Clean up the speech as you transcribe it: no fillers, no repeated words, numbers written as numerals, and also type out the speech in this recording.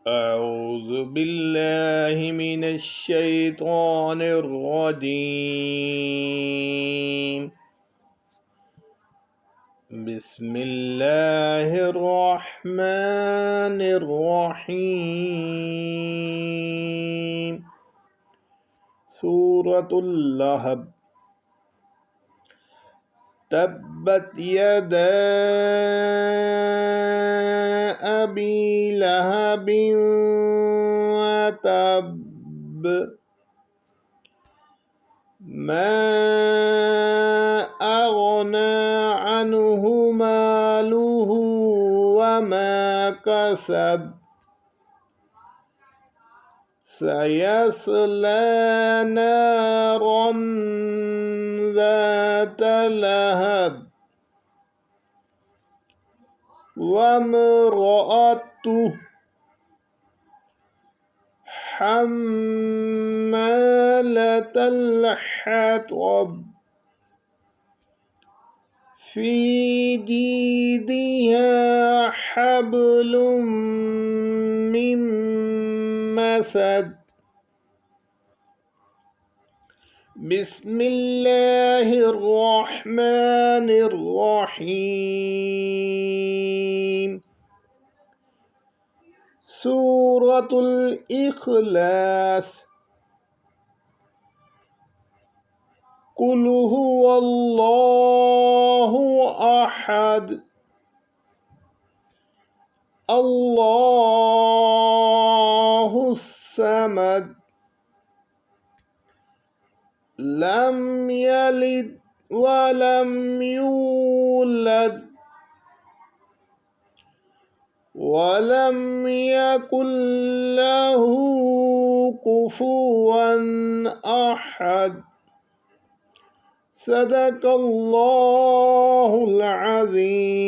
أعوذ بالله من الشيطان الرجيم. بسم الله الرحمن الرحيم. سورة اللهب. تبت يدا أبي لهب وتب. ما أغنى عنه ماله وما كسب. سيصلى نارا ذات لهب وامرأته حمالة الحطب في جيدها حبل من مسد. بسم الله الرحمن الرحيم. سورة الإخلاص. قل هو الله أحد الله الصمد لم يلد ولم يولد ولم يكن له كفوا أحد. صدق الله العظيم.